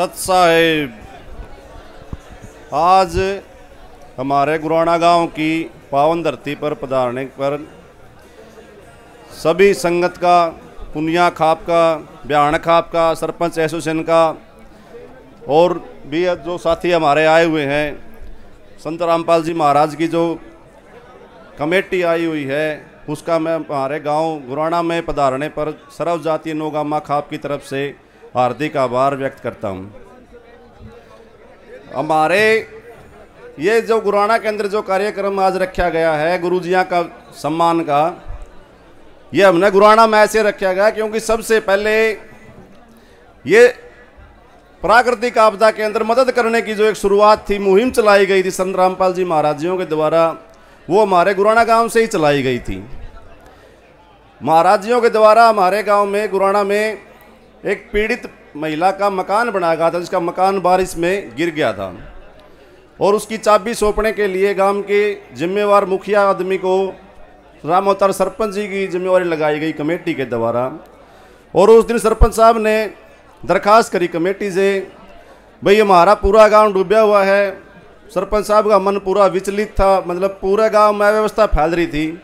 सत साहेब, आज हमारे गुराना गांव की पावन धरती पर पधारने पर सभी संगत का, पुनिया खाप का, ब्याण खाप का, सरपंच एसोसिएशन का और भी जो साथी हमारे आए हुए हैं, संत रामपाल जी महाराज की जो कमेटी आई हुई है उसका मैं हमारे गांव गुराना में पधारने पर सर्व जातीय नौगामा खाप की तरफ से हार्दिक आभार व्यक्त करता हूं। हमारे ये जो गुराना के अंदर जो कार्यक्रम आज रखा गया है गुरुजियां का सम्मान का, ये हमने गुराना में ऐसे रखा गया क्योंकि सबसे पहले ये प्राकृतिक आपदा के अंदर मदद करने की जो एक शुरुआत थी, मुहिम चलाई गई थी संत रामपाल जी महाराजियों के द्वारा, वो हमारे गुराना गांव से ही चलाई गई थी। महाराजियों के द्वारा हमारे गांव में गुराना में एक पीड़ित महिला का मकान बनाया गया था, जिसका मकान बारिश में गिर गया था और उसकी चाबी सौंपने के लिए गांव के जिम्मेवार मुखिया आदमी को राम अवतार सरपंच जी की जिम्मेवारी लगाई गई कमेटी के द्वारा। और उस दिन सरपंच साहब ने दरखास्त करी कमेटी से, भाई हमारा पूरा गांव डूबा हुआ है। सरपंच साहब का मन पूरा विचलित था, मतलब पूरे गांव में अव्यवस्था फैल रही थी।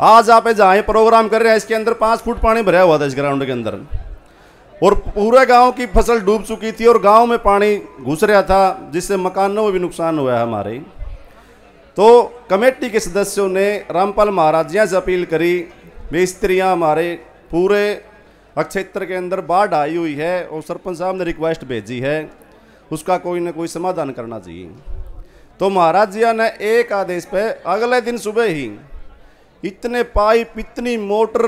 आज आप जहाँ प्रोग्राम कर रहे हैं इसके अंदर 5 फुट पानी भरा हुआ था इस ग्राउंड के अंदर, और पूरे गांव की फसल डूब चुकी थी और गांव में पानी घुस रहा था, जिससे मकानों में भी नुकसान हुआ है हमारे। तो कमेटी के सदस्यों ने रामपाल महाराजियाँ से अपील करी, वे स्त्रियाँ हमारे पूरे क्षेत्र के अंदर बाढ़ आई हुई है और सरपंच साहब ने रिक्वेस्ट भेजी है, उसका कोई ना कोई समाधान करना चाहिए। तो महाराज जिया ने एक आदेश पे अगले दिन सुबह ही इतने पाइप, इतनी मोटर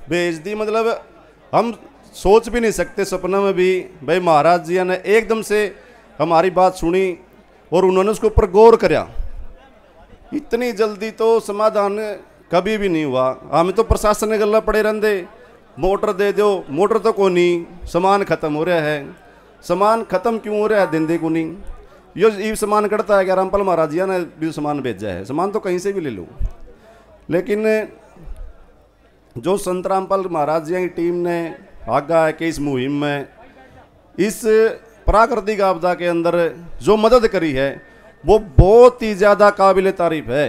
भेज दी, मतलब हम सोच भी नहीं सकते सपना में भी। भाई महाराज जिया ने एकदम से हमारी बात सुनी और उन्होंने उसके ऊपर गौर करा। इतनी जल्दी तो समाधान कभी भी नहीं हुआ। हमें तो प्रशासन ने गल्ला पड़े रहते, मोटर दे दो, मोटर तो को नहीं, सामान खत्म हो रहा है। सामान खत्म क्यों हो रहा है? दिन दे को नहीं, ये सामान करता है क्या? रामपाल महाराजिया ने भी सामान भेजा है, सामान तो कहीं से भी ले लो। लेकिन जो संत रामपाल महाराजिया की टीम ने आगा है कि इस मुहिम में, इस प्राकृतिक आपदा के अंदर जो मदद करी है वो बहुत ही ज़्यादा काबिल तारीफ है।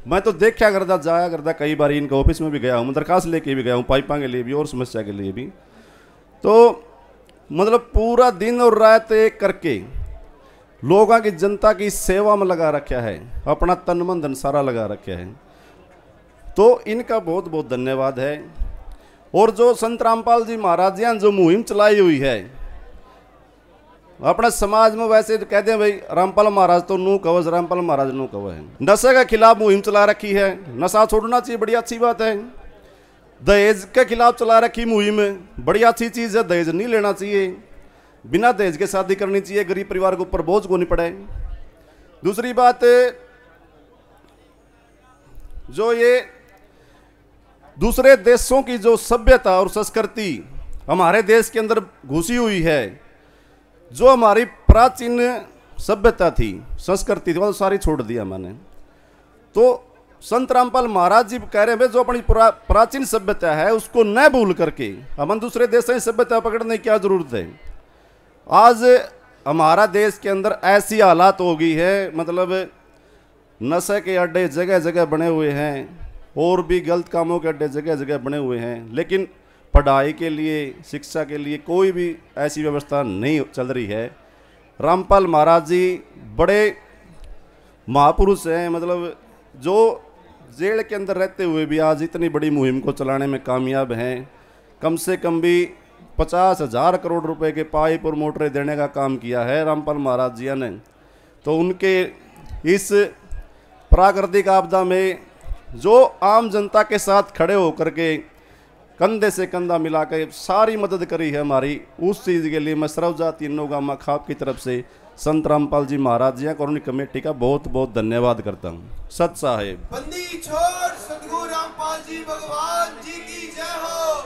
मैं तो देखा करता, जाया करता, कई बार इनके ऑफिस में भी गया हूँ, दरखास्त लेके भी गया हूँ, पाइपा के लिए भी और समस्या के लिए भी। तो मतलब पूरा दिन और रात एक करके लोगों की, जनता की सेवा में लगा रखा है, अपना तन मन धन सारा लगा रखा है। तो इनका बहुत बहुत धन्यवाद है। और जो संत रामपाल जी महाराजियाँ जो मुहिम चलाई हुई है अपने समाज में, वैसे तो कहते हैं भाई रामपाल महाराज तो नू कवच, रामपाल महाराज नू कव है। नशे के खिलाफ मुहिम चला रखी है, नशा छोड़ना चाहिए, बड़ी अच्छी बात है। दहेज के खिलाफ चला रखी मुहिम, बड़ी अच्छी चीज़ है, दहेज नहीं लेना चाहिए, बिना दहेज के शादी करनी चाहिए, गरीब परिवार के ऊपर बोझ को नहीं पड़े। दूसरी बात, जो ये दूसरे देशों की जो सभ्यता और संस्कृति हमारे देश के अंदर घुसी हुई है, जो हमारी प्राचीन सभ्यता थी, संस्कृति थी, वो सारी छोड़ दिया मैंने। तो संत रामपाल महाराज जी कह रहे हैं जो अपनी प्राचीन सभ्यता है उसको न भूल करके हम दूसरे देशों की सभ्यता पकड़ने की क्या जरूरत है। आज हमारा देश के अंदर ऐसी हालात हो गई है, मतलब नशे के अड्डे जगह जगह बने हुए हैं और भी गलत कामों के अड्डे जगह जगह बने हुए हैं, लेकिन पढ़ाई के लिए, शिक्षा के लिए कोई भी ऐसी व्यवस्था नहीं चल रही है। रामपाल महाराज जी बड़े महापुरुष हैं, मतलब जो जेल के अंदर रहते हुए भी आज इतनी बड़ी मुहिम को चलाने में कामयाब हैं। कम से कम भी 50,000 करोड़ रुपए के पाइप और मोटरें देने का काम किया है रामपाल महाराज जी ने। तो उनके इस प्राकृतिक आपदा में जो आम जनता के साथ खड़े होकर के कंधे से कंधा मिला के सारी मदद करी है हमारी, उस चीज़ के लिए मैं सर्व जातीय नौगामा खाप की तरफ से संत रामपाल जी महाराज जी और उनकी कमेटी का बहुत बहुत धन्यवाद करता हूँ। सत साहेब। बंदी छोड़ सतगुरु रामपाल जी भगवान जी की जय हो।